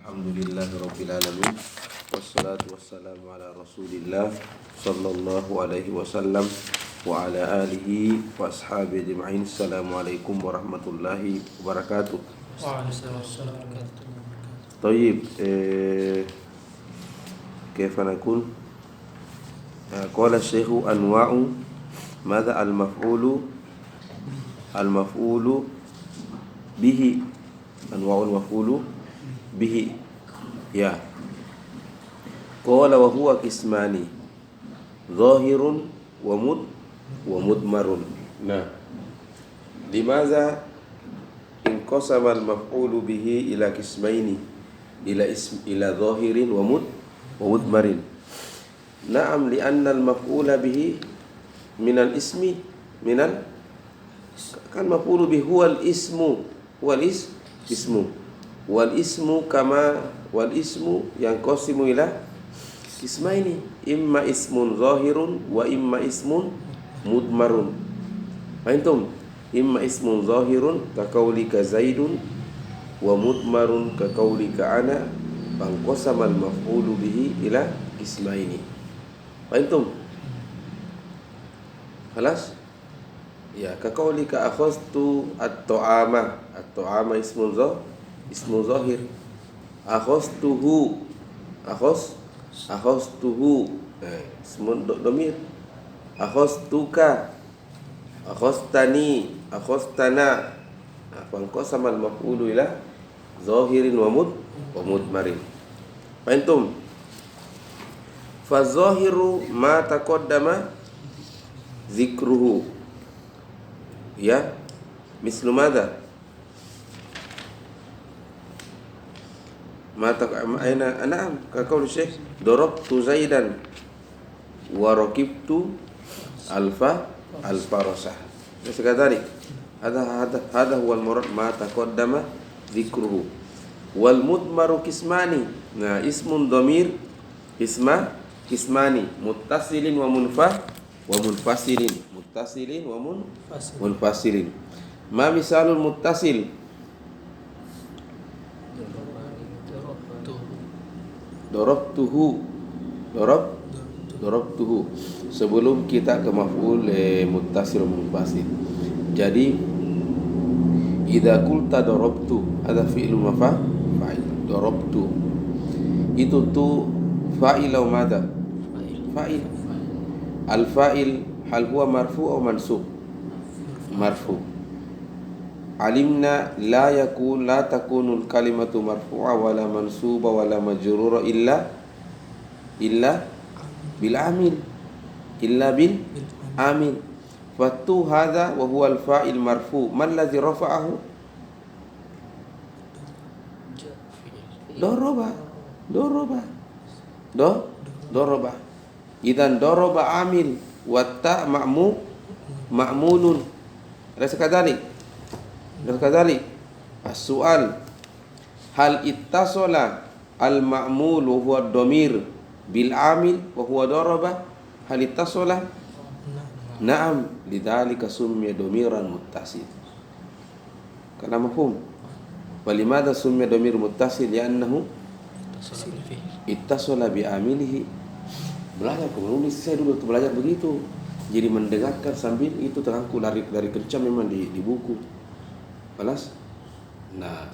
Alhamdulillahirabbil alamin. Wassalatu wassalamu ala Rasulillah sallallahu alaihi wasallam wa ala alihi wa ashabihi ajma'in. Assalamualaikum warahmatullahi wabarakatuh. Waalaikumsalam warahmatullahi wabarakatuh. طيب كيف نكون؟ قال الشيخ أنواع ماذا المفعول به أنواع المفعول به يا قال وهو قسمان ظاهر ومضمر. Nah, لماذا انقسم المفعول به إلى قسمين إلى ظاهر ومضمر؟ نعم، لأن المفعول به من الاسم kan maf'ul bihi huwal ismu wal ismu yang qasimu ila ismaini, imma ismun zahirun wa imma ismun mudmarun. Fahimtum? Imma ismun zahirun ka qaulika zaidun wa mudmarun ka qaulika ana, fanqasama al maf'ulu bihi ila ismaini. Fahimtum? Khalas? Ya, kaqaulika akhadtu at-ta'ama. At-ta'ama ismu zahir. Akhadtuhu ismu dhamir. Akhadtuka, akhadtani, akhadtana. Fanqasama al-maf'ulu ila zahirin wa mudmarin. Fahimtum? Fa zahiru ma taqaddama zikruhu. Ya, mislu madza? Aina an'am ka qaul Syekh darabtu Zaidan wa raqibtu al-farasa. Sekadari hada huwa al-murad ma taqaddama dzikruhu. Wal mudmaru kismani. Nah, ismun dhamir kismani muttasilin wa munfasilin. Muttasilin wa munfasilin. Ma misalul muttasil? Darabtuhu. Sebelum kita ke maf'ul muttasil wa munfasil. Jadi idza qulta darabtu, ada fi'lun fa'il. Darabtu itu tu fa'il atau madza? Fa'il. Al-fa'il hal huwa marfu' atau mansub? Marfu'. Alimna la takunu al-kalimatu marfu'a wala mansuba wala majrura illa bil amil. Fatu hadha wa huwa al-fa'il marfu'. Man ladzi rafa'ahu? Doroba. Idan doroba amil wa ta' ma'mulun. Alaysa kadhalik? As-su'al, hal ittasala al-ma'mulu huwa ad-dhamir bil amil wa huwa daraba? Hal ittasala? Na'am, lidzalika summiya dhamiran muttasil. Kana mafhum? Walimada summiya dhamir muttasil? Li'annahu ittasala bi amilihi. Belajar menulis, saya dulu belajar begitu. Jadi mendengarkan sambil itu terangku dari kencang memang di buku. Balas. Nah,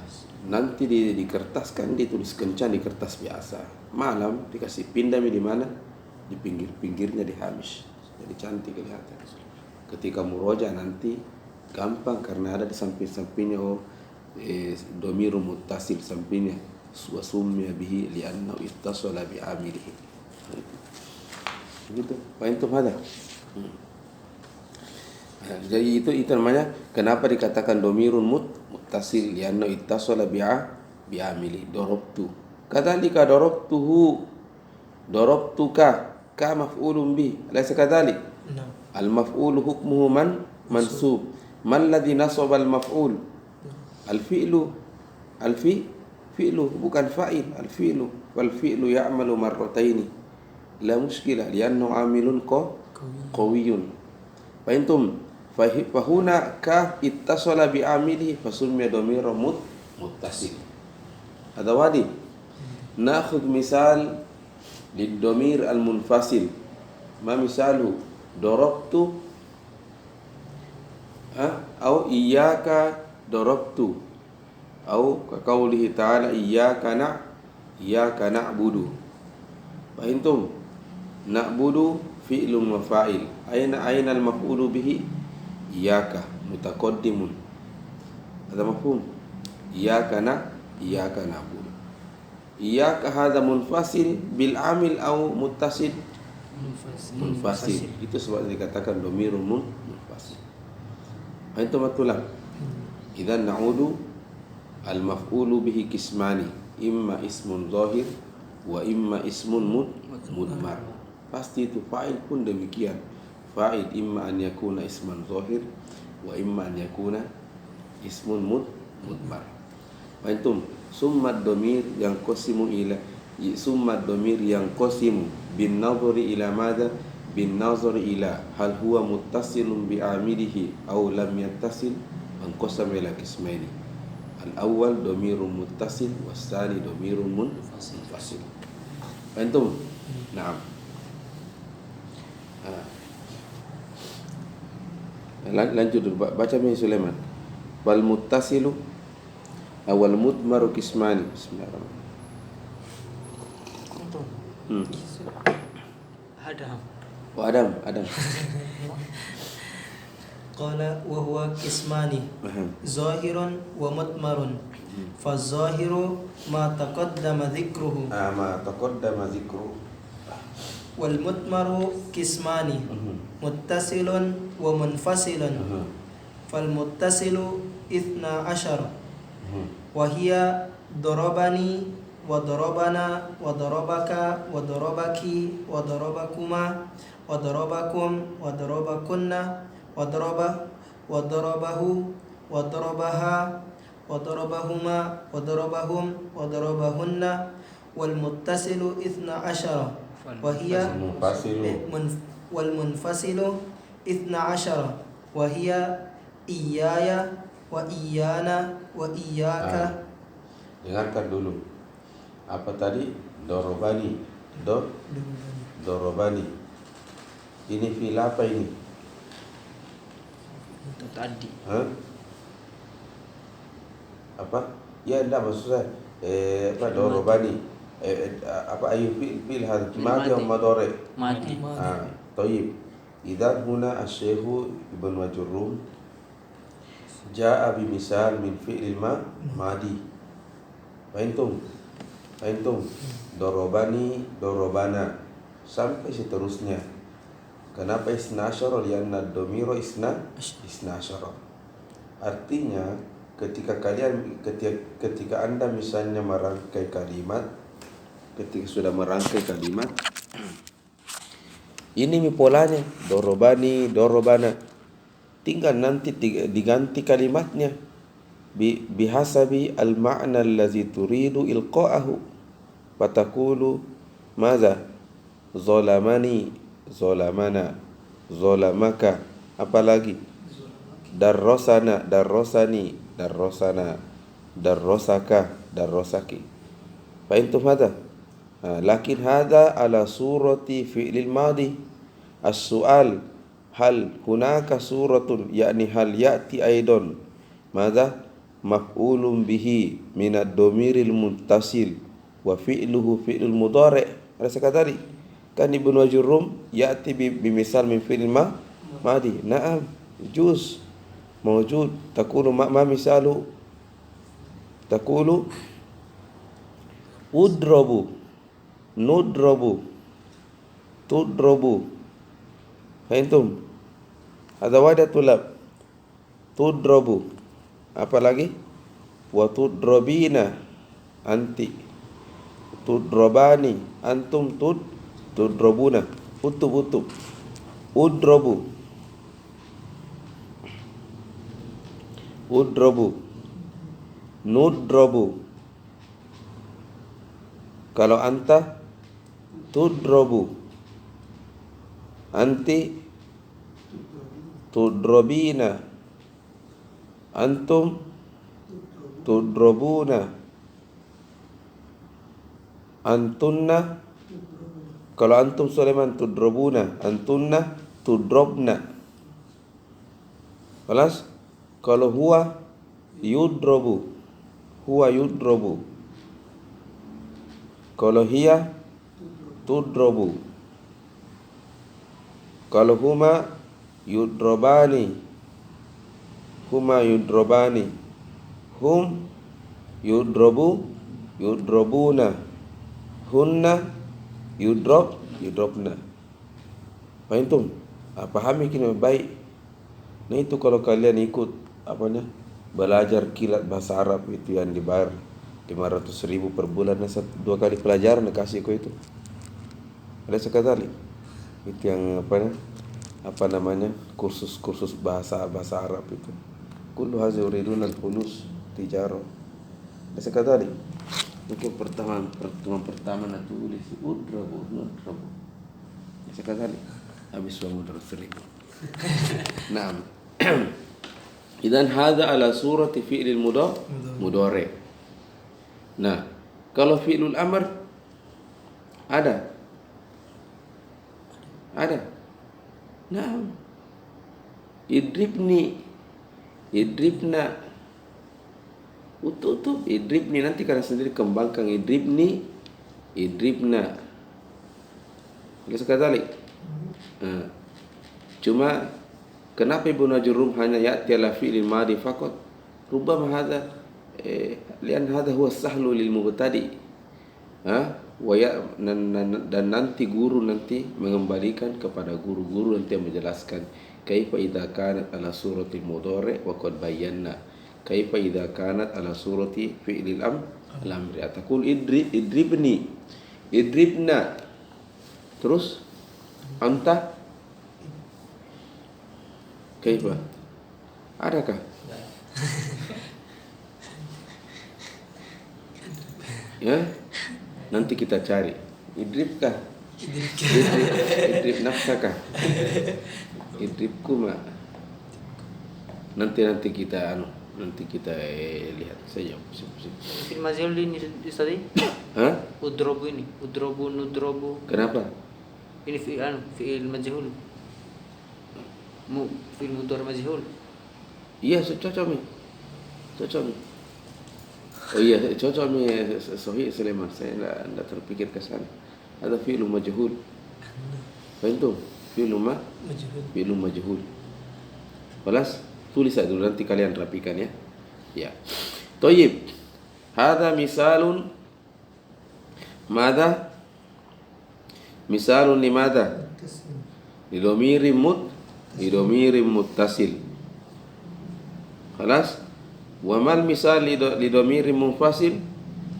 nanti di kertas kan ditulis kencang di kertas biasa. Malam dikasih pindah di mana? Di pinggir-pinggirnya di hamish. Jadi cantik kelihatan. Ketika muroja nanti gampang karena ada di samping-sampingnya dhamiru muttasil sampingnya wa summiya bihi li'annahu ittasala bi amilihi. Begitu. Fahimtum hada? Jadi itu namanya kenapa dikatakan dhamirun muttasil, li'annahu ittasala bi amili. Darabtu. Kadzalika darabtuhu, darabtuka ka maf'ulun bi. Alaysa kadzalik? Al maf'ul hukmuhu mansub. Man ladzi nasaba al maf'ul? Al fi'lu bukan fa'il. Al fi'lu wal fi'lu ya'malu marrataini. La mushkilah li'annahu 'amilun qawiyyun. Fahimtum? Fahuna ka ittasala bi amilihi fasummiya dhamiran muttasil. Ada wadi Nakhudh misal lid-dhamir al-munfasil. Ma misalu? Darabtu atau iyyaka darabtu. Atau kaqaulihi ta'ala iyyaka na'budu. Fahimtum? Na'budu fi'lun wa fa'il. Aina al-maf'ulu bihi? Iyyaka mutaqaddimun. Hadha mafhum? Iyyaka na'budu. Iyyaka hadha munfasil bil amil au muttasil? Munfasil. Itu sebab dikatakan dhamirun munfasil. Itu matulah. Idzan na'udu al-maf'ulu bihi qismani, imma ismun zahir wa imma ismun mudmar. Pasti itu fa'il pun demikian. Fa'il imma an yakuna isman zahir wa imma an yakuna ismun mudmar. Antum summa ad-dhamir yang qasimu ila summa ad-dhamir yang qasimu bin nadhari ila madha? Bin nazari ila hal huwa muttasilun bi amilihi aw lam yattasil, anqasama ila qismaini. Al-awwal dhamirun muttasil was-tsani dhamirun munfasil. Antum? Naam. Lanjut dulu, baca min Sulaiman. Wal muttasilu awal mudmaru qismani. Bismillahirrahmanirrahim. Adam. Qala wa huwa qismani zahirun wa mudmarun. Fa zahiru ma taqaddama dhikruhu. Wal mudmaru qismani muttasilun wa munfasilun. Fal muttasilu 12 wa hiya darabani wa darabana wa darabaka wa darabaki wa darabakuma wa darabakum wa darabakunna wa daraba wa darabahu wa darabaha wa darabahuma wa darabahum wa darabahunna. Wal muttasilu 12 wa hiya wal munfasilu 12 wa hiya iyaya wa iyana wa iyaka. Dengarkan dulu. Apa tadi? Dorobani. Dorobani. Ini fi'il apa ini? Itu tadi. Apa? Ya enggak, maksud saya apa dorobani? Apa ayu fi'il hadha madi atau mudhari? Madi. Tayyib. Idzan huna asy-syaikh Ibn Majurrum jaa bi misal min fi'il madi. Fahimtum? Dorobani, dorobana sampai seterusnya. Kenapa isnasyara? Lianna ad-dhamira isnasyara. Artinya ketika Anda misalnya merangkai kalimat, ketika sudah merangkai kalimat, ini polanya dorobani, dorobana. Tinggal nanti diganti kalimatnya bihasabi al-ma'na allazi turidu ilqa'ahu. Fatakulu madza? Zalamani, zalamana, zalamaka. Apalagi? Darrasana, darrasani, darrasana, darrasaka, darrasaki. Fahimtum hadha? Lakin hadha ala surati fi'lil madi. As-su'al hal hunaka suratun, yakni hal ya'ti aidan madza? Maf'ulun bihi minad dhamiril muttasil wa fi'luhu fi'lul mudhari'. Ada sekali tadi kan Ibnu Majurrum ya'ti bimisal min fi'il madi. Na'am, juz mawjud. Taqulu ma misalu? Taqulu udrabu, nudrabu, tudrabu. Fahimtum? Ada wadah tulab. Tudrabu. Apa lagi? Wa tudrabina, anti. Tudrabani, antum tudrabuna. Utub. Udrabu. Nudrabu. Kalau anta tudrabu, anti tudrabina, antum tudrabuna. Antunna, kalau antum Sulaiman tudrobuna, antunna tudrobna. Kelas? Kalau huwa yudrobu, huwa yudrobu. Kalau hiya tudrobu. Kalau huma yudrobani, huma yudrobani. Hum yudrobu, yudrobuna. Hunna yudrobna. Faham? Pahami kini baik. Nah itu kalau kalian ikut belajar kilat bahasa Arab itu yang dibayar 500.000 per bulan, 2 kali pelajaran kasih kau itu. Ada sekali itu yang kursus bahasa Arab itu. Kullu hadza yuriduna al-fulus tijaro. Ada sekali. Mungkin pertemuan pertama nak tulis udrabu. Sekali habis 100.000. Naam. Idan hadza ala surati fi'lil mudhari. Nah, kalau fi'lul amr ada. Naam. Idribna. Utuh idribni, nanti kalian sendiri kembangkan idribna. Bisa kata cuma kenapa Ibnu Najrum hanya ya'ti ala fi'lil madi faqat? Rubbama hadha lian hadha huwa sahlu lil mubtadi. Dan nanti guru mengembalikan kepada guru nanti yang menjelaskan kaifa idza kanat ala surati mudhari wa qad bayyana kaifa idza kanat ala surati fi'lil amri. Taqul idribna. Terus anta kaifa? Adakah? Ya, nanti kita cari. Idribkah? Idrib nafsakah? Idribkuma. Nanti kita lihat saja. Fil majhul ini tadi? Udrobu ini, nudrobu. Kenapa? Ini fi'il majhul. Fi'il mudhari majhul. Iya, cocok nih. Oh iya, cocok nih. Sahih Sulaiman. Saya enggak terpikir ke sana. Ada fi'il majhul. Faham? Fi'il majhul. Balas, tulis aja dulu, nanti kalian rapikan ya. Ya. Thayyib. Hadza misalun madza? Misalun limadza? Lidomirim muttasil. Khalas? Wa mal misal lidomirim munfasil?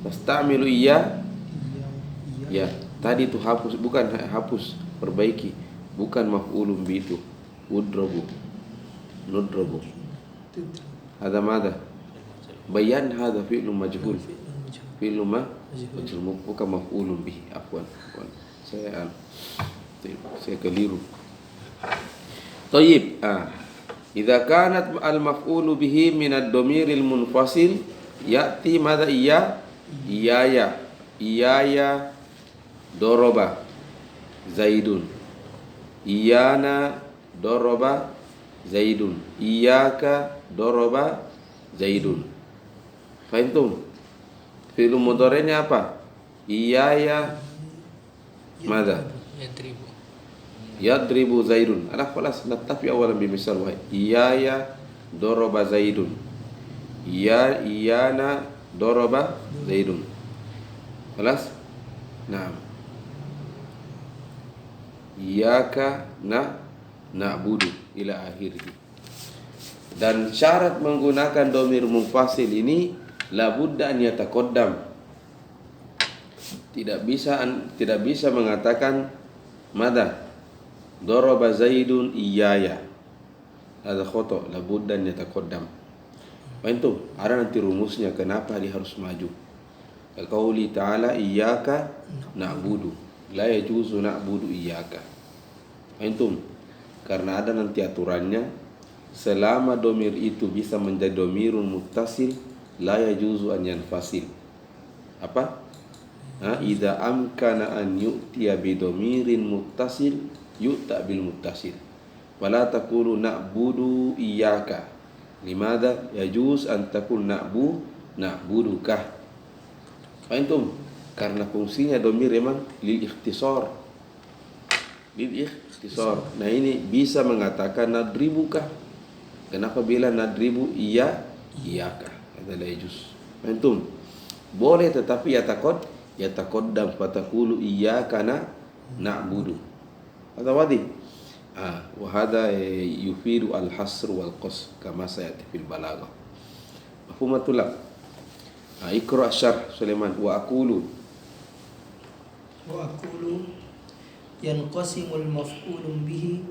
Tastamilu iya. Ya, tadi itu hapus, bukan hapus, perbaiki. Bukan maf'ulun bi itu. Nudrobu. Hadza madza? Bayan hadza fi'lun majhul. Fi'lun majhul, bukan maf'ulun bihi. Afwan. Saya keliru. Thayyib. Idza kanat al-maf'ulu bihi min ad-dhamiril munfasil ya'ti madza iyaya doroba zaidun, iyana doroba zaidun, iyaka doroba zaidun. Fahimtum? Fi'il mudhari'nya apa? Iyaya madza? Yadribu zaidun. Falas natafi awalan bimisal wahid. Iyaya doroba zaidun. Iyana doroba zaidun. Falas? Naam. Iyaka na'budu ila akhirih. Dan syarat menggunakan dhamir munfasil ini labudda an yataqaddam. Tidak bisa mengatakan madza daraba zaidun iyaya. Ada khata, labudda an yataqaddam. Itu ada nanti rumusnya kenapa dia harus maju. Qauli ta'ala iyyaka na'budu, la yajuzu na'budu iyyaka. Antum, karena ada nanti aturannya, selama domir itu bisa menjadi domirun muttasil, la yajuzu an yanfasil. Apa? Idza amkana an yu'tiya bidomirin muttasil yu'ta bil muttasil. Wala taqulu na'budu iyyaka. Limadha yajuz an taqul na'buduka. Fahimtum? Karena fungsinya domir memang lil ikhtisar. Nah ini bisa mengatakan nadribuka. Kenapa bila nadribu iyaka? Adalah yajuz. Fahimtum? Boleh tetapi yataqaddam fataqulu iyyaka na'budu. Hadha wadih. Wa hadha yufidu al-hasr wal qasr kama sayati fil balaghah. Mafhumatul lak. Iqra' syarh Sulaiman wa aqulu yanqasimul maf'ulun bihi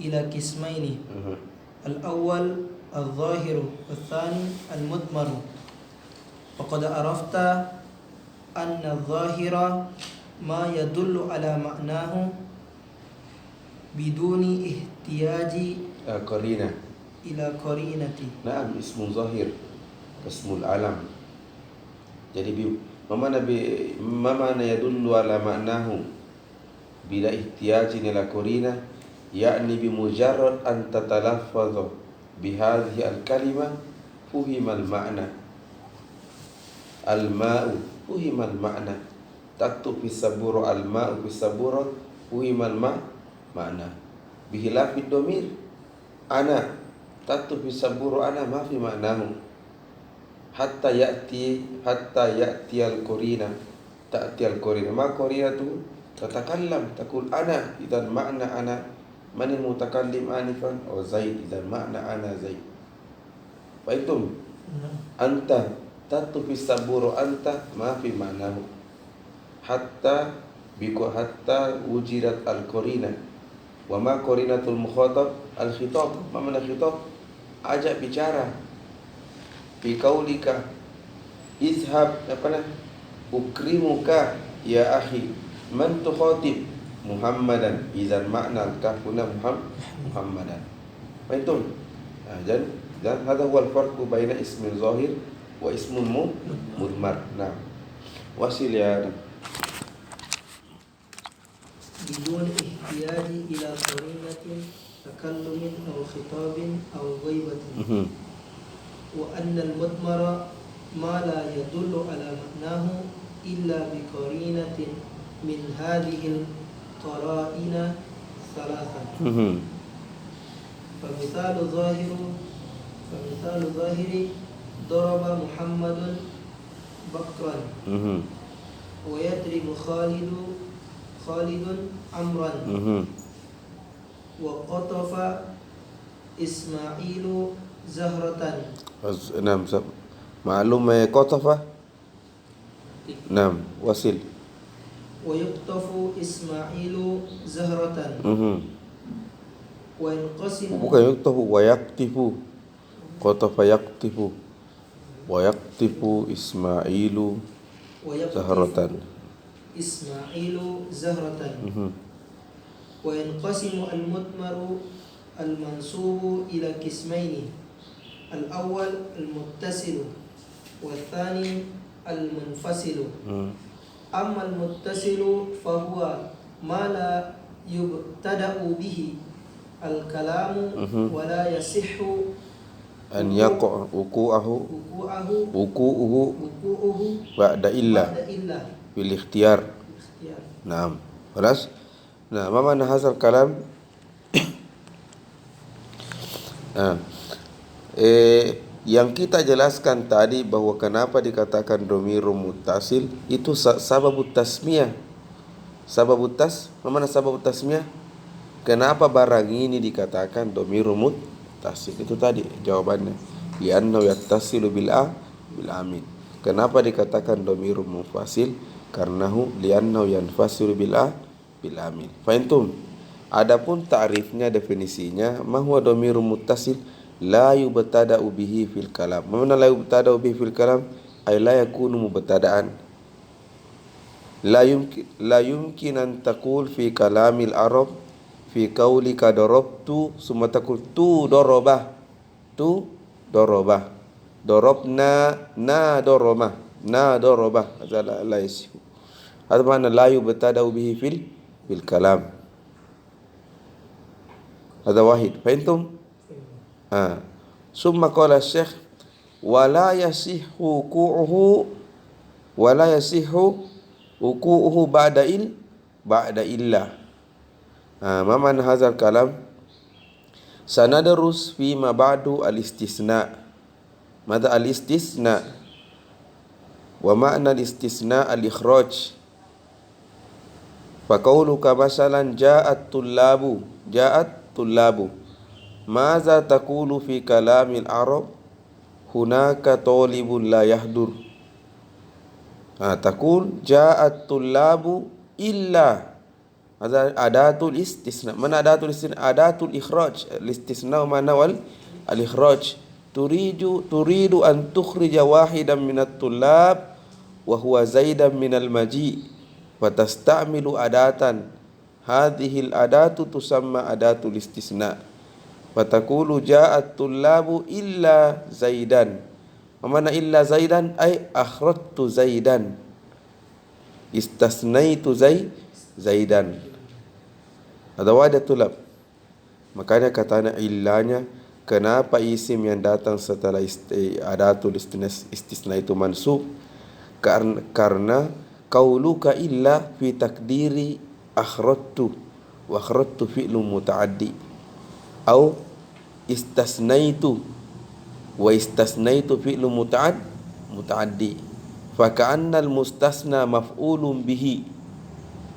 ila qismaini. Al-awwal al-zahiru wal-thani al-mudmaru. Faqad arafta anna al-zahira ma yadullu ala ma'nahu biduni ihtiyaji qarina ila qarinati. Naam, ismu zahir ismul alam. Jadi ma mana yadullu ala ma'nahu bila ihtiyajin ila qarina, yakni bi mujarrad an tatalaffadhu bi hadhihi al-kalima fuhima al-ma'na. Al-ma'u fuhima al-ma'na. Taktu fi sabura al-ma'u fi sabura fuhima al-ma'na. Bihilafi domir ana taktu fi sabura ana ma fi ma'nahu. Hatta ya'ti al-qarina. Ta'ti al-qarina. Ma qarinatu tatakallam taqul ana, idan ma'na ana man al-mutakallim anifan, aw zaid, idan ma'na ana zaid. Fahimtum? Anta tatu fi saburu anta ma fi ma'nahu hatta wujidat al-qarina. Wa ma qarinatul mukhatab al-khitab. Ma mana khitab? Ajak bicara. Fi qaulika izhab ukrimuka ya akhi. Man tukhatib? Muhammadan. Idzan ma'na al-kafuna Muhammadan. Fahimtum? Dan hadha huwa al-farqu baina ismin zahir wa ismun mudmar. Nah, wasil ya. Bidun ihtiyaji ila qarinatin takallumin aw khitabin aw ghaibatin. Wa anna al-mudmara ma la yadullu ala ma'nahu illa bi qarinatin min hadhihi al-qara'ina thalatha. Famithalu zahiri daraba Muhammadun bakran wa yadribu Khalidun amran wa qatafa Ismailu zahratan. Naam, ma'lum qatafa. Naam, wasil. Wa yuqtafu Ismailu zahratan. Wa yanqasimu. Bukan yuqtafu, wa yaktifu. Qatafa yaktifu. Wa yaktifu Ismailu zahratan. Ismailu zahratan. Wa yanqasimu al-mudmaru al-mansubu ila qismaini. Al-awwal al-muttasilu wa al-thani al-munfasilu. Amma al-muttasilu fa huwa ma la yubtada'u bihi al-kalamu wa la yasihhu an yaqa wuqu'uhu ba'da illa bil ikhtiyar. Naam. خلاص. Nah, ma mana hazal kalam? Yang kita jelaskan tadi bahwa kenapa dikatakan domirun muttasil itu sababut tasmiyah. Mana sababut tasmiyah? Kenapa barang ini dikatakan domirun muttasil? Itu tadi jawabannya. Li'annahu yattasilu bil amin. Kenapa dikatakan domirun munfasil? Karnahu li'annahu yanfasilu bil amin. Fahimtum? Adapun ta'rifnya, definisinya, ma huwa domirun muttasil? La yubtada'u bihi fil kalam. Mana la yubtada'u bihi fil kalam? Ay la yakunu mubtada'an. La yumkin an taqul fi kalamil arab fi qaulika darabtu summa taqul tu darabah. Darabna na darabah. Hadza la yasihu. هذا معنى لا يبتدأ به في الكلام. هذا واحد. فهمتم؟ ثم قال الشيخ ولا يصح وقوعه بعد إلا. ما معنى هذا الكلام؟ سندرس فيما بعد الاستثناء. ماذا الاستثناء؟ ومعنى الاستثناء الإخراج. فقولك مثلا جاءت طلاب ماذا تقول في كلام العرب؟ هناك طالب لا يحضر. تقول جاءت طلاب إلا. هذا أداة الاستثناء. من أداة الاستثناء؟ أداة الإخراج. الاستثناء معنى الإخراج. تريد أن تخرج واحدا من الطلاب وهو زيدا من المجيء فتستعمل أداة. هذه الأداة تسمى أداة الاستثناء. فتقول جاء الطلاب إلا زيدا. ومعنى إلا زيدا أي أخرجت زيدا، استثنيت زيدا. Ada wadah tulab. Makanya katanya illanya, kenapa isim yang datang setelah adatul istisna itu mansub? Karena qauluka illa fi takdiri akhrajtu wa akhrajtu fi'lu muta'addi au istasnaitu wa istasnaitu fi'lu muta'addi. Fa ka'anna al-mustasna maf'ulun bihi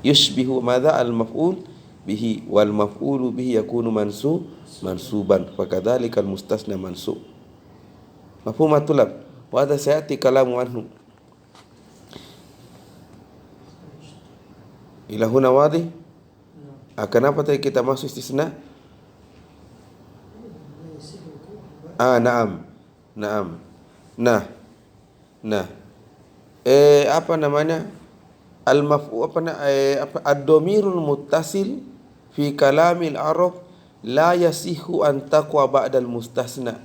yushbihu madha al-maf'ul bihi wal maf'ulu bihi yakunu mansuban fakadzalika al mustasna mansub. Mafhum matulab wa hadha sayati kalamu anhu ila huna wadih. Kenapa tadi kita masuk istisna? Naam. Nah. Apa namanya? Ad-dhamirul muttasil fi kalamil Arab la yasihu an taqwa ba'dal mustasna.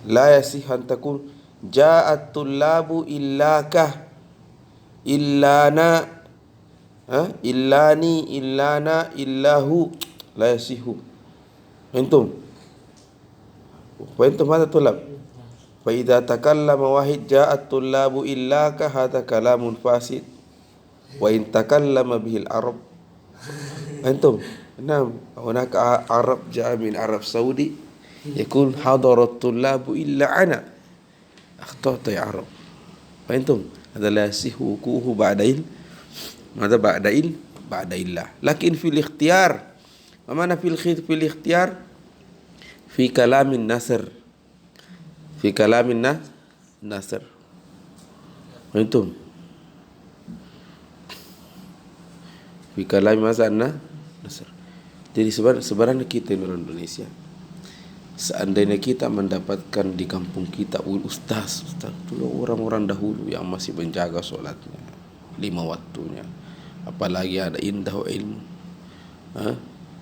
La yasihu an takun ja'at tullabu illaka illana illani illana illahu. La yasihu. Antum هذا طلب. فإذا تكلم واحد جاءت الطلاب إلاك هذا كلام فاسد وإن تكلم به العرب. أنتم نعم هناك عرب جاء من عرب سعودي يقول حضر الطلاب إلا أنا. أخطأت يا عرب. فأنتم هذا لا يصح وقوعه ماذا بعد إلا. لكن في الاختيار ما معنى في الاختيار؟ في كلام النصر. في كلام النصر. أنتم fi kalam mazanna nasr. Jadi sebenarnya kita orang Indonesia, seandainya kita mendapatkan di kampung kita ustaz dulu, orang-orang dahulu yang masih menjaga solatnya 5 waktunya, apalagi ada indah ilmu,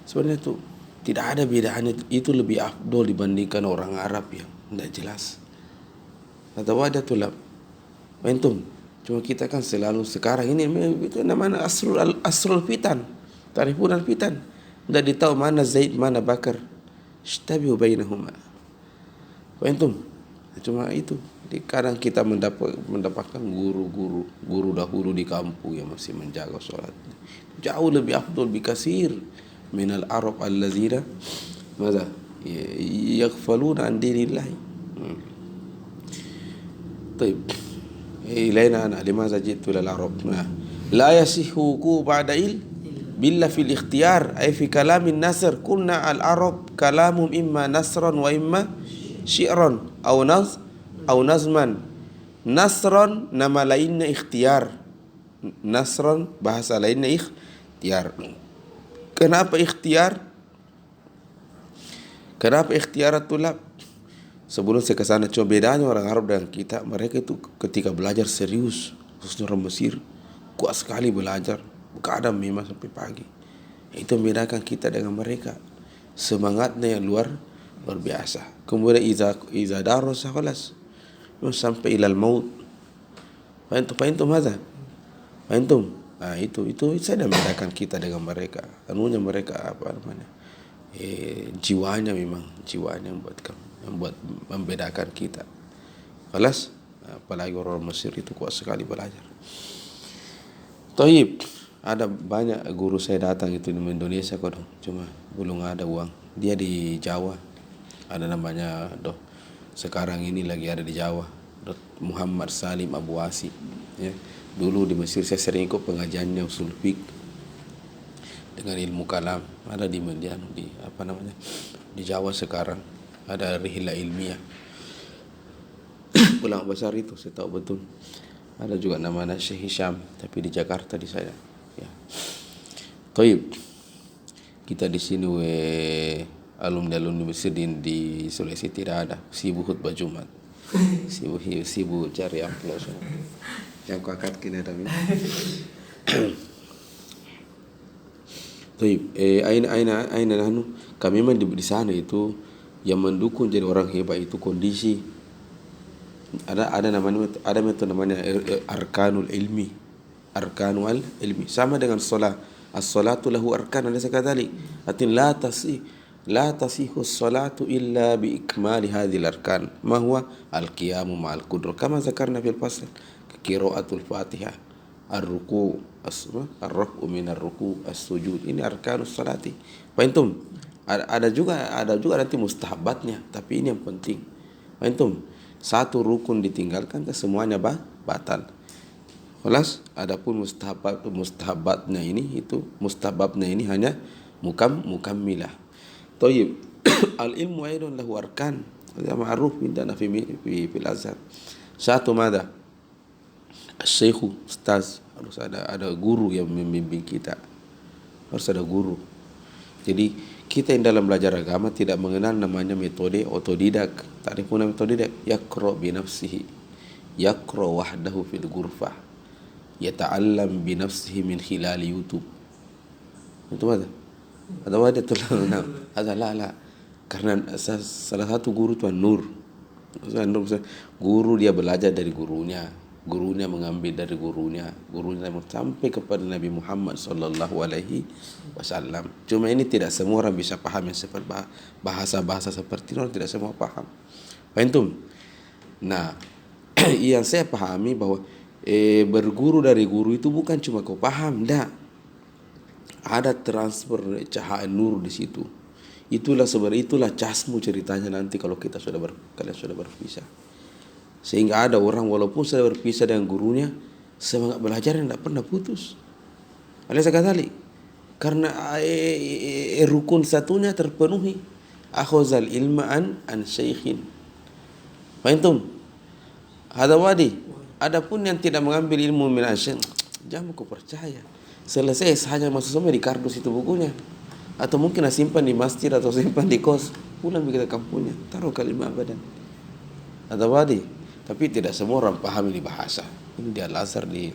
sebenarnya itu tidak ada bedanya. Itu lebih afdol dibandingkan orang Arab yang tidak jelas. Atau ada tulab momentum. Cuma kita kan selalu sekarang ini itu namanya asrul fitan, tarifun al fitan. Tidak ditahu mana Zaid mana Bakar. Ishtabihu bainahuma. Momentum. Cuma itu. Jadi kadang kita mendapatkan guru dahulu di kampung yang masih menjaga sholat. Jauh lebih afdol bikasir minal Arab allazina maza yaghfaluna an dinillah. طيب إلينا أنا لماذا جئت إلى العرب؟ لا يصح وقوع بعد بالله في الاختيار أي في كلام النصر. قلنا العرب كلامهم إما نصرا وإما شعرا أو نظما. نصرا nama lainnya ikhtiar. Nasran bahasa lainnya ikhtiar. Kenapa ikhtiar? Kenapa ikhtiar tulab? Sebelum saya ke sana, cuma bedanya orang Arab dan kita, mereka itu ketika belajar serius, khususnya orang Mesir, kuat sekali belajar, begadang memang sampai pagi. Itu membedakan kita dengan mereka. Semangatnya yang luar biasa. Kemudian iza darasa khalas sampai ilal maut. Fahimtum hadha? Antum, nah itu saya membedakan kita dengan mereka. Anunya mereka apa namanya? Jiwanya memang jiwanya yang buat membedakan kita. Kelas, apalagi orang Mesir itu kuat sekali belajar. Toib, ada banyak guru saya datang itu di Indonesia kok, cuma belum ada uang. Dia di Jawa, ada namanya sekarang ini lagi ada di Jawa, Muhammad Salim Abu Asi. Ya. Dulu di Mesir saya sering ikut pengajiannya usul fiqh dengan ilmu kalam. Ada di Jawa sekarang ada rihla ilmiah. Ulama besar itu saya tahu betul. Ada juga namanya Syekh Hisham, tapi di Jakarta di saya. Ya. Toib, kita di sini alumni Mesir di Sulawesi tidak ada. Sibuk khutbah Jumat. Sibuk cari amplos. Yang kau angkat kini ada. Toib, aina nahnu. Kami memang di sana itu yang mendukung jadi orang hebat itu kondisi. Ada metode namanya arkanul ilmi. Sama dengan salat. As-salatu lahu arkan, ada sekali. Atin la tasihu as-salatu illa bi ikmali hadhil arkan. Ma huwa al-qiyamu ma'al qudrah. Kama zakarna fil fasl. Qiraatul Fatihah, ar-ruku', ar-raf'u min ar-ruku', as-sujud. Ini arkanus salati. Fahimtum? Ada juga nanti mustahabatnya, tapi ini yang penting. Fahimtum? Satu rukun ditinggalkan, semuanya batal. Kelas, adapun mustahabatnya ini hanya mukammilah. Thayyib. Al-ilmu aidon lahu arkan. Hada ma'ruf indana fi fil Azhar. Satu mada? Syekh ustaz, harus ada guru yang membimbing kita. Harus ada guru. Jadi kita yang dalam belajar agama tidak mengenal namanya metode otodidak. Ta'rifuna metodidak? Yaqra bi nafsihi, yaqra wahdahu fil ghurfah, yata'allam bi nafsihi min khilal YouTube. Itu ada. Ada wadah tulang. Ada la. Karena salah satu guru itu Nur. Guru dia belajar dari gurunya mengambil dari gurunya sampai kepada Nabi Muhammad sallallahu alaihi wasallam. Cuma ini tidak semua orang bisa paham yang seperti bahasa seperti itu, tidak semua paham. Faham? Nah, yang saya pahami bahwa berguru dari guru itu bukan cuma kau paham, dah. Ada transfer cahaya nur di situ. Itulah casmu ceritanya nanti kalau kalian sudah berpisah. Sehingga ada orang walaupun sudah berpisah dengan gurunya, semangat belajar tidak pernah putus. Alaysa kadzalik? Karena rukun satunya terpenuhi. Akhazal ilma an syaikhin. Fahimtum? Hada wadi. Adapun yang tidak mengambil ilmu min asy, jangan kau percaya. Selesai hanya masuk semua di kardus itu bukunya. Atau mungkin simpan di masjid atau simpan di kos. Pulang ke kampungnya, taruh kalimat badan. Hada wadi. Tapi tidak semua orang paham ini bahasa. Ini di Al-Azhar di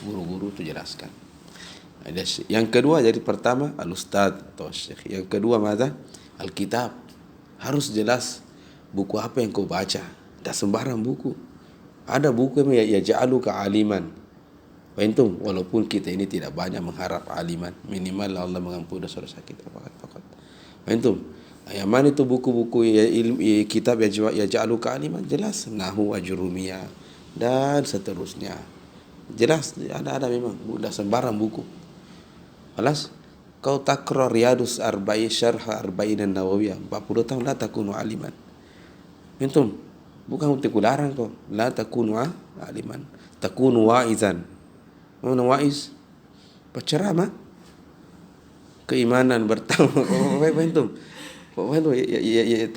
guru-guru itu jelaskan. Yang kedua, jadi pertama al-ustad atau syekh. Yang kedua mana? Al-kitab. Harus jelas buku apa yang kau baca. Tidak sembarang buku. Ada buku yang yaj'aluka aliman. Fahimtum? Walaupun kita ini tidak banyak mengharap aliman. Minimal Allah mengampuni dosa-dosa kita. Fakat. Fahimtum? Yang mana itu buku-buku kitab yaj'aluka aliman? Jelas. Nahu ajrumiyah dan seterusnya. Jelas. Ada memang. Sudah sembarang buku. Alas, kau takrar Riyadus Arba'in Syarh Arba'in An-Nawawiyah 40 tahun la takunu aliman. Fahimtum? Bukan untuk larang kau. La takunu aliman. Takunu wa'izan. Mana wa'iz? Penceramah. Keimanan bertambah. Fahimtum?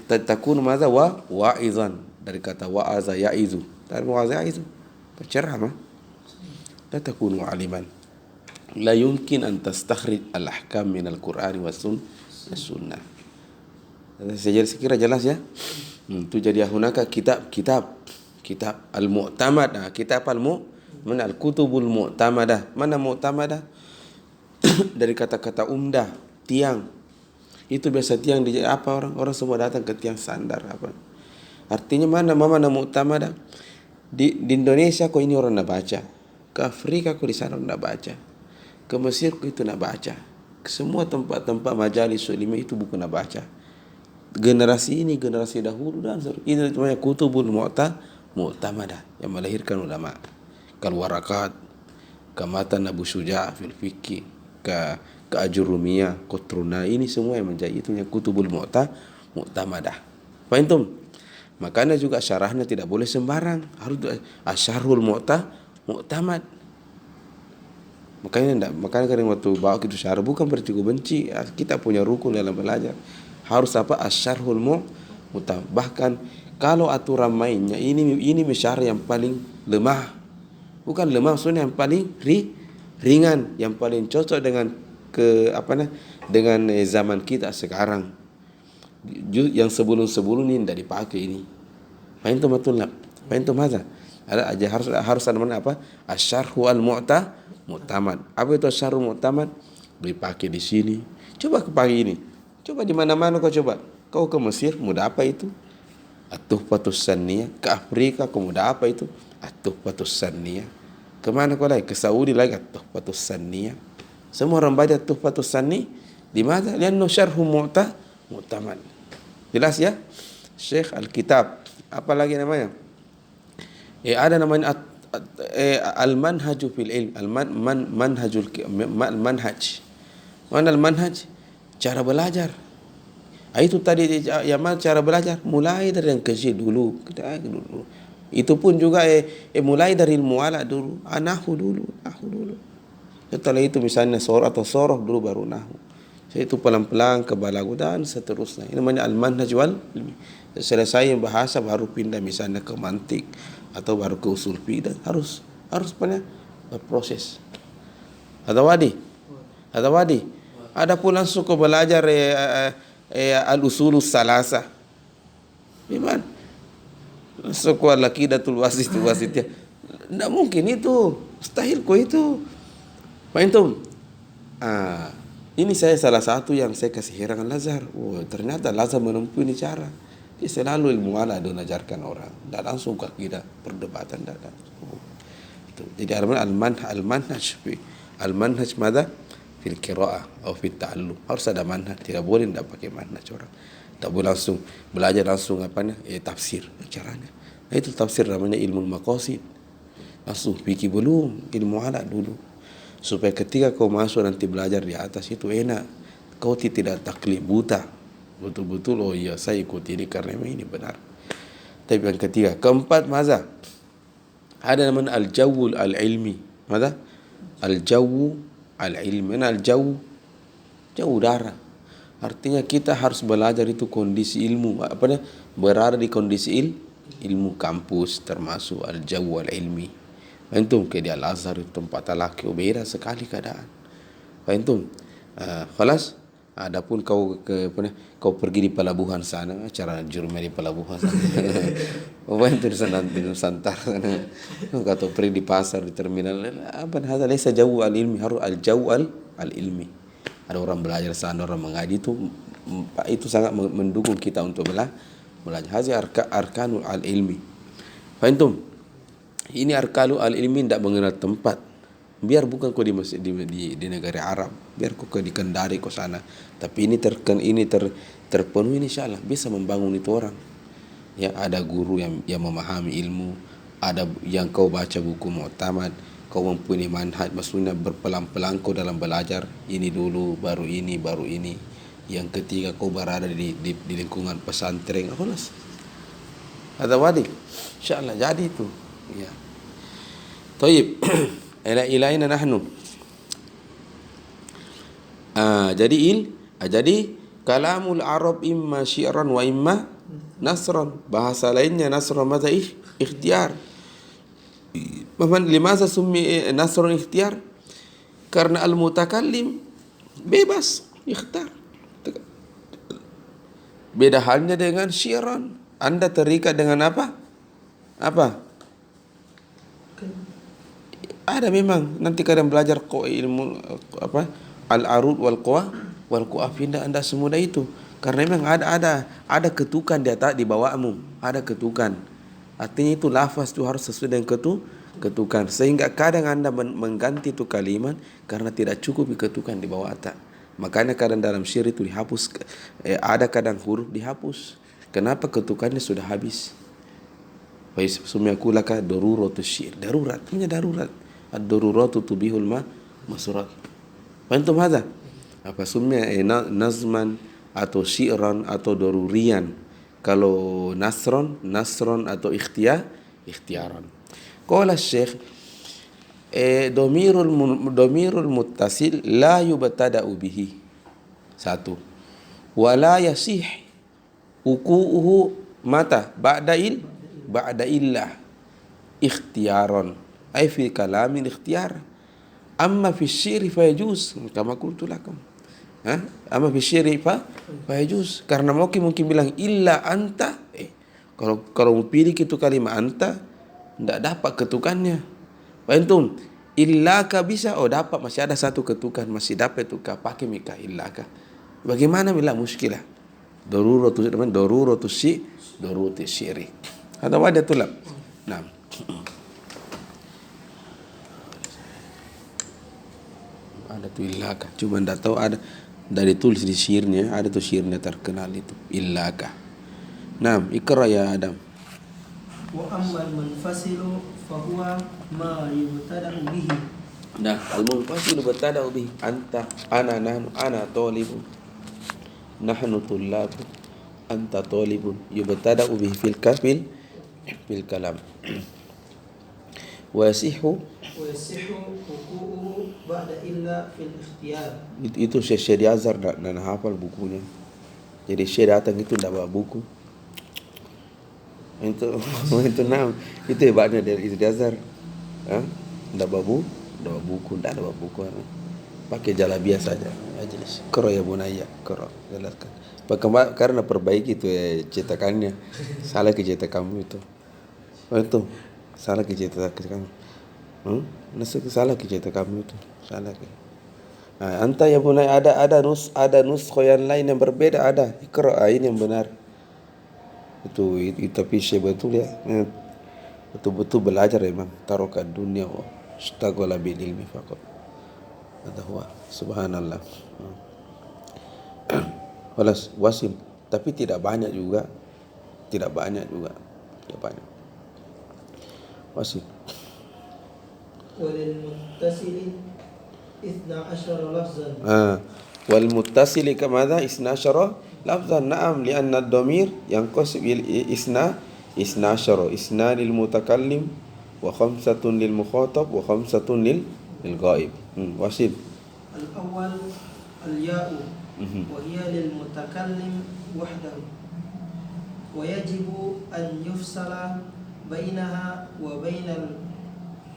Takunu madza wa'izan, dari kata wa'aza ya'izu. Dari wa'aza ya'izu. Penceramah. La takunu aliman. La yumkin an tastakhrij al-ahkam min al-Qur'an wa sunnah. Saya kira jelas ya. Itu jadi hunaka kitab al-mu'tamad. Kitab al-kutubul mu'tamadah. Mana mu'tamadah? Dari kata-kata umdah, tiang. Itu biasa tiang di apa orang semua datang ke tiang sandar apa. Artinya mana mu'tamadah? Di Indonesia kok ini orang nak baca. Ke Afrika kau di sana nak baca. Ke Mesir kau itu nak baca. Semua tempat-tempat majalis ulama itu buku nak baca. Generasi ini, generasi dahulu dan ini namanya kutubul mu'tamadah yang melahirkan ulama. Kal-Warakat, ke Matan Abu Syuja' fil Fiqh, ke Ajurumiyah, Qutruna, ini semua yang menjadi itu yang kutubul mu'tamadah. Faham? Makanya juga syarahnya tidak boleh sembarang, harus asyarhul mu'tamad. Makanya kadang waktu bawa gitu syarah bukan berarti benci, kita punya rukun dalam belajar. Harus apa? Asyarhul mu'tamad. Bahkan kalau aturan mainnya ini syarah yang paling lemah. Bukan lemah, maksudnya yang paling ringan, yang paling cocok dengan dengan zaman kita sekarang. Yang sebelum ini tidak dipakai ini. Faham betul tak? Faham maza? Ada aja harus ada mana apa? Asyarhu al-mu'tamad. Apa itu asyarhu mu'tamad? Dipakai di sini. Coba ke pagi ini. Coba di mana-mana kau coba. Kau ke Mesir, mudah apa itu? At-Tuhfatus Sanniyah. Ke Afrika, kau mudah apa itu? At-Tuhfatus Sanniyah. Kemana kau lagi? Ke Saudi lagi At-Tuhfatus Sanniyah. Semua orang baca Tuhfatus Sanni. Di mana? Liannu syarhu mu'tamad. Jelas ya? Syekh Al-Kitab. Apa lagi namanya? Ada namanya Al-Manhaju fil Ilm. Al-Manhaj. Mana Al-Manhaj? Cara belajar. Itu tadi yang mana cara belajar? Mulai dari yang kecil dulu. Itu pun juga mulai dari ilmu ala dulu. Nahu dulu. Setelah itu misalnya surah atau surah dulu baru nahu. Itu pelan-pelan ke balagu dan seterusnya. Ini namanya al-manhaj wal ilmi. Selesai bahasa baru pindah misalnya ke mantik atau baru ke usul fiqh. Harus berproses. Ada wadi. Ada pun langsung ke belajar al-usulus salasa. Gimana? Langsung ke al-aqidatul wasitiyah. Tidak mungkin itu. Mustahil kok itu. Faham? Ini saya salah satu yang saya kasih heran Al-Azhar. Ternyata Al-Azhar menempuh ini cara. Dia selalu ilmu ala dia mengajarkan orang. Tidak langsung ke akidah perdebatan. Jadi al-manhaj mada fil qiraah atau fil ta'allum. Harus ada manhaj. Tidak boleh tidak pakai manhaj orang. Tak boleh langsung belajar langsung tafsir caranya. Nah, itu tafsir namanya ilmu maqasid. Langsung fikih belum, ilmu ala dulu. Supaya ketika kau masuk nanti belajar di atas itu enak. Kau tidak taklid buta. Betul-betul saya ikut ini karena ini benar. Tapi yang ketiga, keempat maza. Ada namanya al-jawul al-ilmi. Maza? Al-jawu al-ilmi. Mana al-jawu? Jauh udara. Artinya kita harus belajar itu kondisi ilmu. Berada di kondisi ilmu kampus termasuk al-jawu al-ilmi. Faham? Kayak di Al-Azhar itu tempat laki beda sekali keadaan. Faham? Khalas. Adapun kau pergi di pelabuhan sana, acara jurumnya di pelabuhan sana. Faham di sana di Nusantara sana. Kau pergi di pasar di terminal. Apa hal laisa jauh al-ilmi, harus al-jauh al-ilmi. Ada orang belajar sana, orang mengaji itu sangat mendukung kita untuk belajar. Hazi arkanul al-ilmi. Faham? Ini arkanul al-ilmi tidak mengenal tempat. Biar bukan kau di negara Arab, biar kau di Kendari kau sana. Tapi ini terpenuhi insyaallah bisa membangun itu orang. Ya, ada guru yang memahami ilmu, ada yang kau baca buku mu'tamad, kau mempunyai manhaj, maksudnya berpelan-pelan kau dalam belajar. Ini dulu, baru ini. Yang ketiga kau berada di lingkungan pesantren. Khalas. Ada wadi. Insyaallah jadi itu. Ya. Taib. Ilaina nahnu. Jadi kalamul Arab imma syi'ran wa imma nasran. Bahasa lainnya nasran mata ikhtiar. Limaza summi nasran ikhtiar? Karena al-mutakallim bebas ikhtiar. Beda halnya dengan syi'ran. Anda terikat dengan apa? Ada memang nanti kadang belajar ilmu al-arud wal qawaf anda semudah itu karena memang ada ketukan di bawahmu, ada ketukan. Artinya itu lafaz itu harus sesuai dengan ketukan. Sehingga kadang Anda mengganti itu kalimat karena tidak cukup ketukan di bawah ata. Makanya kadang dalam syair itu dihapus, ada kadang huruf dihapus. Kenapa? Ketukannya sudah habis. Wa sumyaku laka daruratu syair. Darurat, punya darurat. Ad-daruratu tubihul masurat. Antum hadza? Apa sumya nazman atau syi'ran atau darurian. Kalau nasron atau ikhtiaran. Qala Syekh domirul muttasil la yubtada'u bihi. Satu. Wala yasih uku'uhu mata ba'da illah ikhtiaran. Ay fi kalamin ikhtiyar. Amma fi syiri fa yajuz kama qultu lakum. Amma fi syiri fa yajuz. Karena mungkin bilang illa anta. Kalau mau pilih itu kalimat anta, tidak dapat ketukannya. Antum illaka bisa, dapat, masih ada satu ketukan, masih dapat tukar pakai mika illaka. Bagaimana bila muskilah? Daruratu syiri. Ada wadah tulab. Nah. Ada tuh illaka, cuma tidak tahu ada dari tulis di syairnya, ada tuh syairnya terkenal itu illaka. Nah, ikra ya Adam. Wa amma al-munfasilu fa huwa ma yubtada'u bihi. Nah, al-munfasilu yubtada'u bihi anta, ana, nahnu, ana talibun, nahnu tullab, anta talibun, yubtada'u bihi fil kalam. Wa yasihu hukuku ba'da illa fil ikhtiyar. Itu Syekh Azhar dan hafal bukunya. Jadi Syekh datang itu tidak bawa buku. Itu hebatnya dari Syekh Azhar. Tidak bawa buku, tidak ada bawa buku. Pakai jalabiah saja. Jelas. Qara ya bunayya, qara. Jelaskan. Karena perbaiki itu cetakannya. Salah ke cetakanmu itu. Itu salah ke cetakan kamu. Salah ke cetakan kamu itu. Salah ke. Anta ya bunai ada nuskho yang lain yang berbeda ada. Ikra ini yang benar. Itu tapi Syekh betul ya. Betul-betul belajar memang. Taroka dunia wa istaghala bil ilmi faqat. Ada huwa. Subhanallah. Walas wasim, tapi tidak banyak juga. Tidak banyak. Wasim. Walil muttasili 12 lafzan. Wal muttasili kamadha 12 lafzan. Na'am, lianna ad-dhamir yanqasib il isna lil mutakallim wa 5 lil mukhatab wa 5 lil ghaib. Wasim. Al-awwal al-ya'u wa hiya lil mutakallim wahdahu. Wa yajibu an yufsala bainaha wa bainal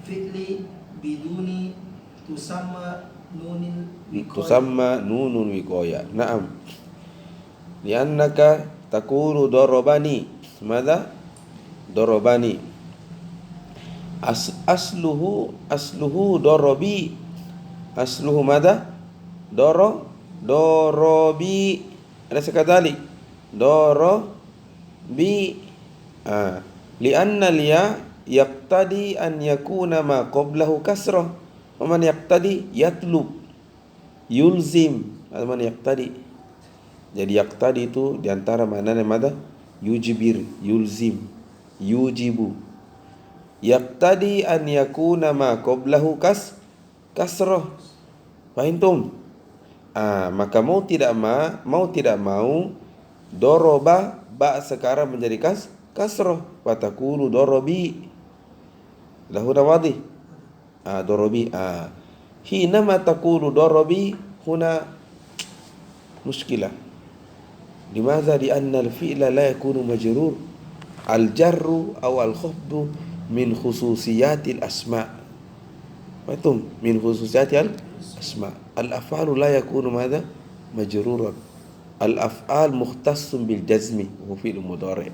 fi'li biduni tusamma nunun wiqaya. Naam. Liannaka taqulu darabani. Madza? Darabani. Asluhu darabi. Asluhu madza? Darabi. Ada sekadali. Darabi. Lianna liya yaqtadi an yakuna ma qablahu kasrah. Wa man yaqtadi yatlub yulzim. Man yaqtadi. Jadi yaqtadi itu diantara maknanya mana? Yujibir, yulzim, yujibu. Yaqtadi an yakuna ma qablahu kasrah. Fahimtum? Maka mau tidak mau doroba ba sekarang menjadi kasrah. Watakulu dorobi. Lahu wadih. Dorobi. Hinama takulu dorobi huna muskilah. Limadha? Lianna al-fi'la la yakunu majrur. Al-jarru aw al-khafdu min khususiyatil asma'. Fahimtum? Min khususiyatil asma'. Al-af'alu la yakunu madha? Majruran. Al-af'al mukhtassun bil jazmi wa fi'l mudhari'.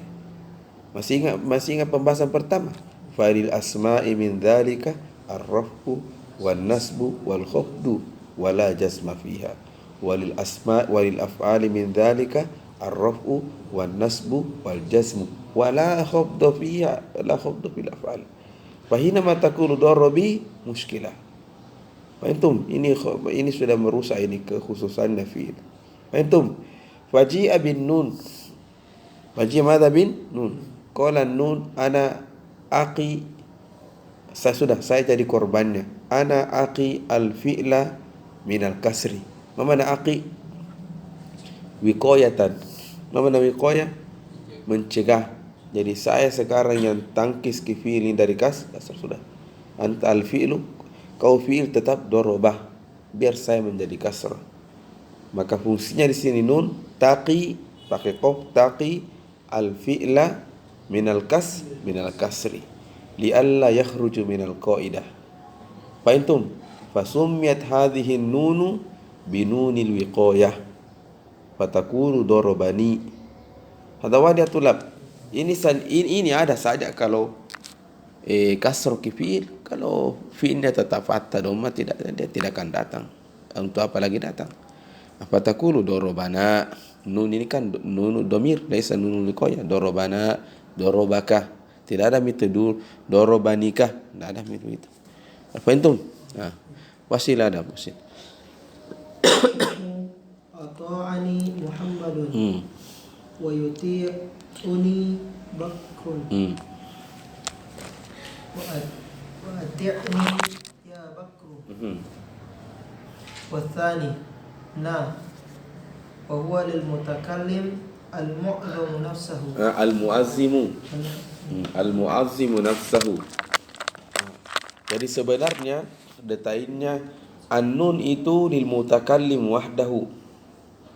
Masih ingat pembahasan pertama? Fa'il asma'i min dhalika ar-raf'u wan nasbu wal khafdu wa la jazma fiha. Walil af'ali min dhalika ar-raf'u wan nasbu wal jazmu wa la khafdu fiha, la khafdu fil af'al. Fahinama takunu darabi muskilah. Fahimtum? Ini sudah merusak ini kekhususannya fi'il. Fahimtum? Faji'a bin nun. Faji'a madha bin nun. Qala nun ana aqi. Saya jadi korbannya. Ana aqi al-fi'la minal kasri. Ma mana aqi? Wiqayatan. Ma mana wiqayah? Mencegah. Jadi saya sekarang yang tangkis ke fi'il dari kasar sudah. Anta al-fi'lu, kau fi'il tetap dorobah, biar saya menjadi kasrah. Maka fungsinya di sini nun taqi, pakai qaf taqi al-fi'la minal kasri li alla yakhruju minal qaidah. Fahimtum? Fasummiyat hadhihi nunu binunil wiqayah fatakunu dorobani. Hada wadihatul lab. Ini ada saja kalau kasr ke fi'il, kalau fi'ilnya tetap fathah dhamma dia tidak akan datang. Untuk apa lagi datang? Apa takulu dorobana? Nun ini kan nun domir, laisa nunul wiqayah. Dorobana, dorobaka. Tidak ada metode dorobanika, tidak ada metode itu. Apa itu? Nah, wasil ada wasil. Ata'ani Muhammadun wa yuti'uni Bakrun wa ati'ni ya Bakru wa thani na wa huwa lil mutakallim al-mu'azzimu nafsahu Al-mu'azzimu nafsahu. Jadi sebenarnya detailnya an-nun itu lil mutakallim wahdahu.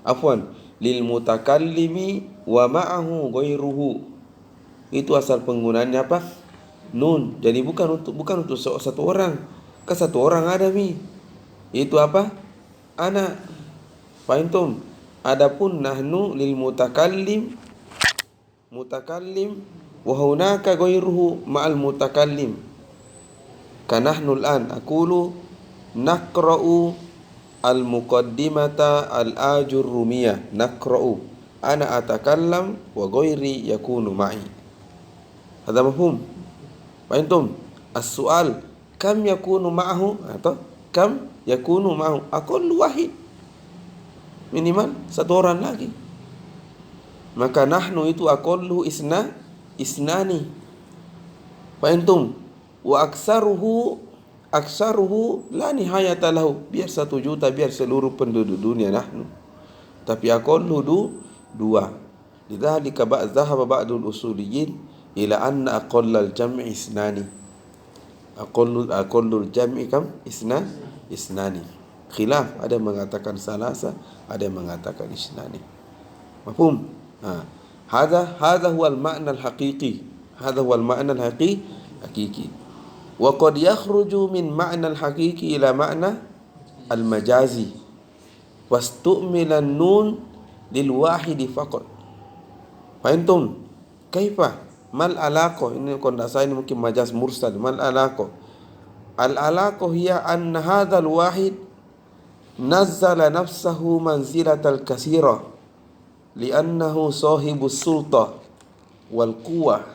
Afwan, lil mutakallimi wa ma'ahu ghairuhu. Itu asal penggunaannya apa? Nun. Jadi bukan untuk satu orang. Kan satu orang ada itu apa? Ana. Fahimtum? Adapun nahnu lil mutakallim wa hunaka ghairuhu ma'al mutakallim. Kanahnu al-an aqulu naqra'u al-muqaddimata al-ajurrumiyah. Naqra'u ana atakallam wa ghairi yakunu ma'i. Hadha mafhum? Fahimtum? As-su'al kam yakunu ma'ahu atau kam yakunu ma'ahu? Aqallu wahid. Minimal satu orang lagi. Maka nahnu itu aqallu isnani. Fahimtum? Wa aksaruhu la nihayata lahu. Biar 1 juta, biar seluruh penduduk dunia nahnu. Tapi aqallu dua. Lidzalika dhahaba ba'dul usuliyin ila anna aqallal jam'i isnani. Aqallul jam'i kam? Isnani. Khilaf, ada yang mengatakan salasa, ada yang mengatakan isnani. Mafhum? Hadha huwa al-ma'na al-haqiqi. Hadha huwa al-ma'na al-haqiqi. Wa qad yakhruju min ma'na al-haqiqi ila ma'na al-majazi. Wastu'mila an-nun lil wahidi faqat. Fahimtum? Kaifa? Mal alaqah? Ini kondasa ini mungkin majaz mursal. Mal alaqah? Al-alaqah hiya anna hadha al-wahid nazzala nafsahu manzilatal kasira li'annahu sahibus sulta wal quwwah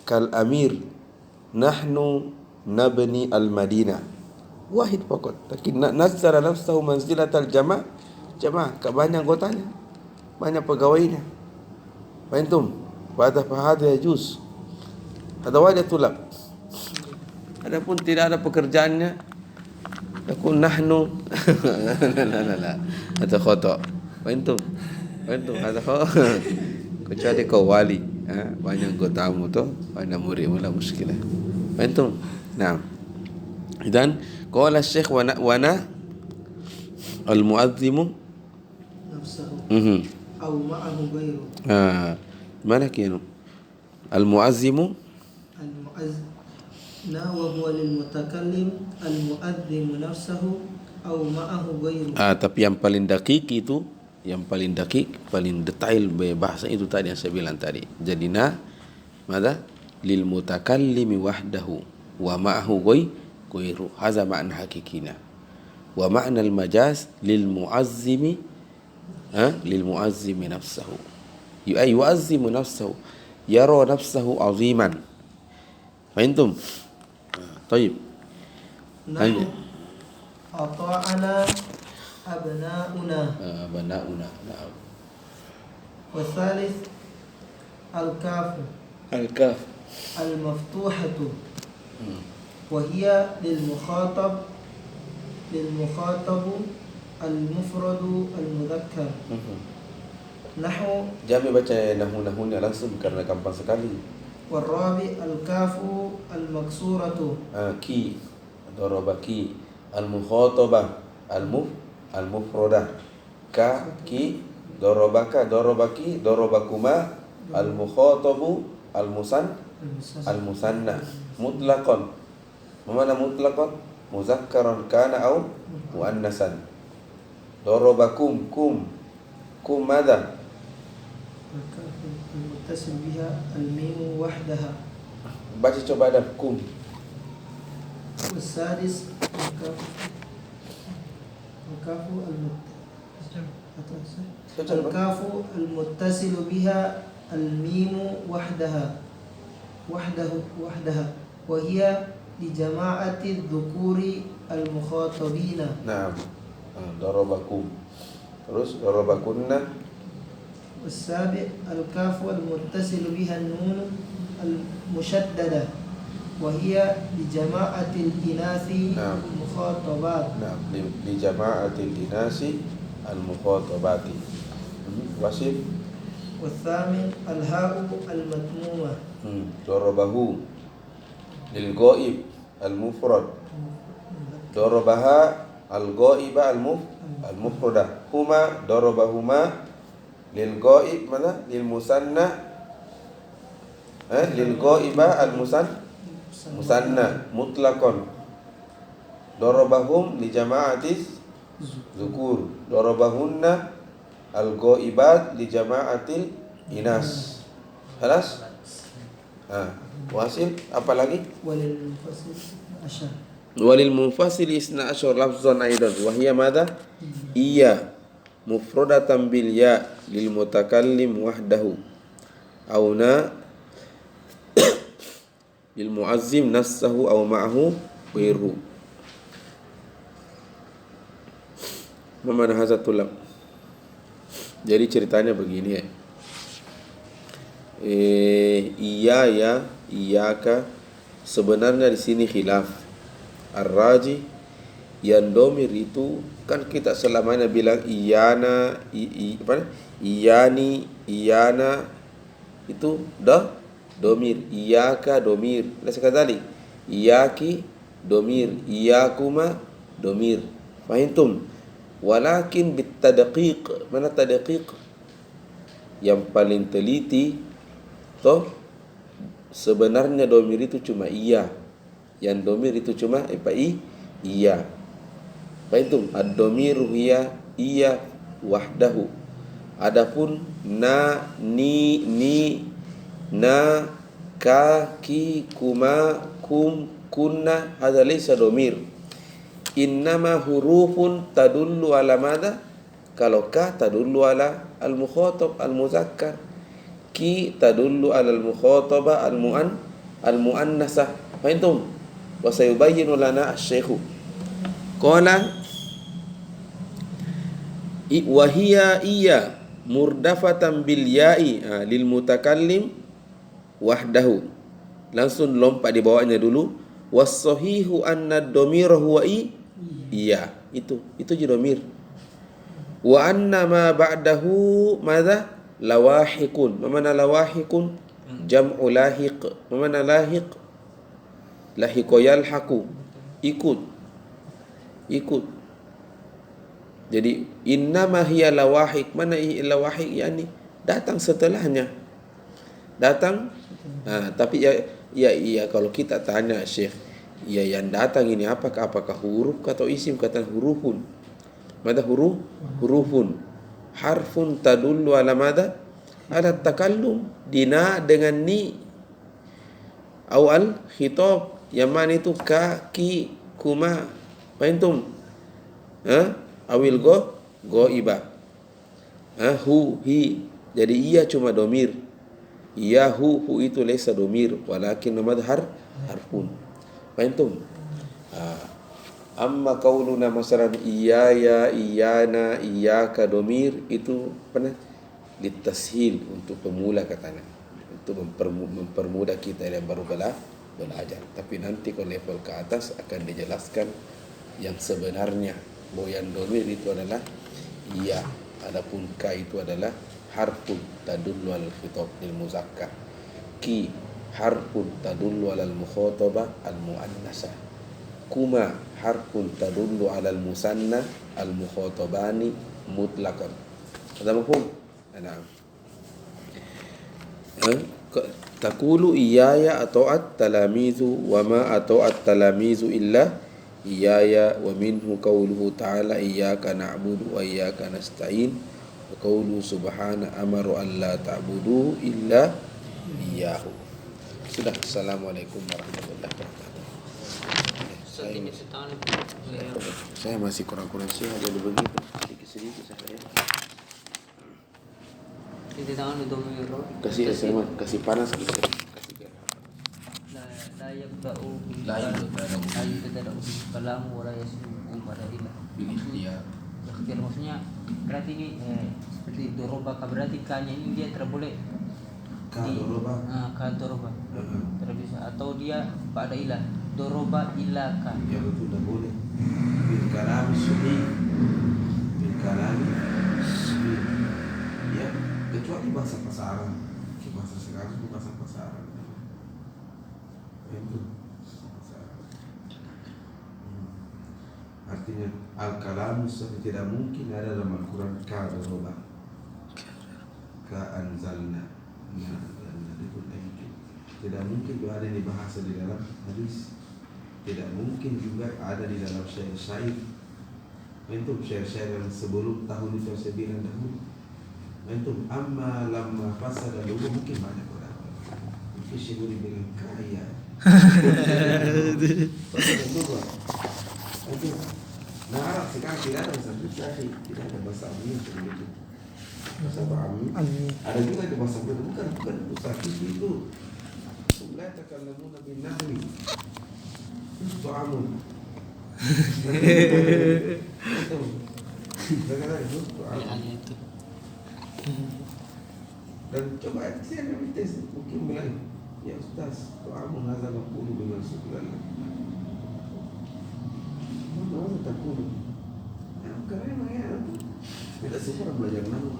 kal amir. Nahnu nabni al-madinah wahid faqat, lakin nazzala nafsahu manzilatal jama' banyak anggotanya, banyak pegawainya. Fahimtum? Fahadha yajuz. Ada wajah tulab. Adapun tidak ada pekerjaannya, aku nahnu la atau khata. Fahimtum? Ada kecuali kau wali, banyak anggota tu, banyak murid mula muskilah. Fahimtum? Nah, dan qala Syekh wana al-mu'azzimu nafsahu aw ma'ahu ghairu. Mana kinu? Al-mu'azzimu wa huwa lil mutakallim al-mu'azzimu nafsahu aw ma'ahu ghairu. Tapi yang paling dakik itu, paling detail bahasa itu tadi yang saya bilang tadi. Jadi mada lil mutakallimi wahdahu wa ma'ahu ghairu. Hadza ma'na hakikina. Wa ma'na al-majaz lil mu'azzimi nafsahu. Yu'azzimu nafsahu, yara nafsahu aziman. Fahimtum? طيب نحو أطاعنا أبناؤنا. بناؤنا. نعم. والثالث الكاف الكاف. المفتوحة وهي للمخاطب المفرد المذكر. نحو Jangan baca nahu-nahunya langsung karena gampang sekali. والرابع الكاف المكسورة Ki, darabaki, al-mukhatabah, al-mufradah. Ka, ki, darabaka, darabaki, darabakuma, al-mukhatabu, al-musanna. Mutlaqan. Mana mutlaqan? Muzakkaran kana au muannasan. Darabakum, kum madza? الكاف المتصل بها الميم وحدها. Baca coba ada kum. والسادس الكاف المتصل بها الميم وحدها وهي لجماعة الذكور المخاطبين. Naam. Darabakum. Terus darabakunna. والسابع الكاف المتصل بها النون المشددة وهي لجماعة الإناث نعم. المخاطبات. Nah, li jama'atil inasi al-mukhatabati. Wasif. والثامن الهاء المتمومة Darabahu lil ghaib al-mufrad. Darabaha al-ghaiba al-mufradah. Huma darabahuma lil ghaib mana? Lil musanna. Lil ghaiba musanna mutlaqan. Darabahum li jama'atis zukur. Darabahunna al-ghaibat li jama'atil inas. Halas? Wasil apa lagi? وللمنفصل عشر. Walil munfasil isna asyur lafzan aidan wa hiya madha? Iya mufradatan bil ya lil mutakallim wahdahu aw na lil muazzim nassahu aw ma'ahu ghairu. Mana hadza tulam. Jadi ceritanya begini ya. Iya ya, iyaka sebenarnya di sini khilaf. Ar-raji yang domir itu kan kita selamanya bilang iyana, iyani, iyana itu domir, iyaka domir. Lesa kadali, iyaki domir, iyakuma domir. Fahimtum? Walakin bitadqiq, mana tadqiq? Yang paling teliti toh sebenarnya domir itu cuma iya. Yang domir itu cuma iya. Fahimtum? Ad-domiru hiya iya wahdahu. Adapun na, ni, na, ka, ki, kuma, kum, kunna hadza laysa domir. Innama hurufun tadullu ala madha? Kalau ka tadullu ala al-mukhatab al-muzakkar, ki tadullu ala al-mukhataba al-muannasah. Fahimtum? Wa sayubayyinu lana asy-syaikhu. Qala wa hiya iya murdafatan bil ya'i lil mutakallim wahdahu. Langsung lompat di bawahnya dulu. Was sahihu anna ad-dhamira huwa iya. Itu je dhamir. Wa anna ma ba'dahu madza lawahikun. Mana lawahikun? Jam'u lahiq. Mana lahiq? Lahiqa yalhaqu. Ikut. Jadi innama hiya lawahik. Mana lawahik yani datang setelahnya. Tapi ya kalau kita tanya Syekh, ya yang datang ini apakah huruf atau isim? Kata hurufun. Mada hurufun. Harfun tadullu ala mada? Ala takallum. Dina dengan ni. Awal khitab. Yang mana itu ka, ki, kuma. Fahimtum? Awil iba. Hu, hi. Jadi iya cuma domir. Iya hu itu laysa domir. Walakin namad harfun. Fahimtum? Amma qauluna masalan iyaya, iyana, iyaka domir itu pernah ditashil untuk pemula katanya, untuk mempermudah kita yang baru belajar. Tapi nanti kalau level ke atas akan dijelaskan yang sebenarnya bahwa yang domir itu adalah iya, adapun ka itu adalah harfun tadullu al khitab lil muzakkar, ki harfun tadullu alal mukhatabah al muannasah, kuma harfun tadullu alal musanna al mukhatabani mutlaqan. Ada mafhum? Naam. Taqulu iyaya ata'at talamizu wa ma ata'at talamizu illa iyaya, wa minhu qawluhu ta'ala iyyaka na'budu wa iyyaka nasta'in, wa qawluhu subhana amaru an la ta'budu illa iyyahu. Sudah. Assalamualaikum warahmatullahi wabarakatuh. Saya masih kurang-kurang sehat jadi begitu, sedikit-sedikit saya. Ini tangan itu mirror. Kasih panas gitu. Kasih La yabda'u bil La yabda'u bil kalam wa la yasbiqu pada ilah. Iya. Ikhtiar maksudnya berarti ini seperti doroba, berarti kanya ini dia tidak boleh Doroba. Ka doroba. Tidak bisa, atau dia pada ilah. Doroba ilaka. Ya betul, tidak boleh. Bil kalam subi. Bil kalam subi. Ya, kecuali bahasa pasaran. Bahasa sekarang itu bahasa pasaran. Itu pasaran. Artinya al-kalam tidak mungkin ada dalam Al-Quran ka doroba, ka anzalna. Tidak mungkin juga ada di bahasa di dalam hadis. Tidak mungkin juga ada di dalam syair-syair. Itu syair-syair yang sebelum tahun itu saya bilang dahulu. Itu amma lamma fasada dulu mungkin banyak orang. Mungkin Syekh bilang kaya. Itu nah Arab sekarang tidak ada bahasa Syair, tidak ada bahasa Arab seperti itu. Bahasa Arab ada juga di bahasa Arab, bukan itu sakit itu. La takallamuna bin nahwi. Itu amun. Itu. Dan coba saya kami tes, mungkin bilang, ya Ustaz, itu amun hadza maqulu dengan sebulan. Mana takut? Karena memang ya, tidak semua belajar nahu.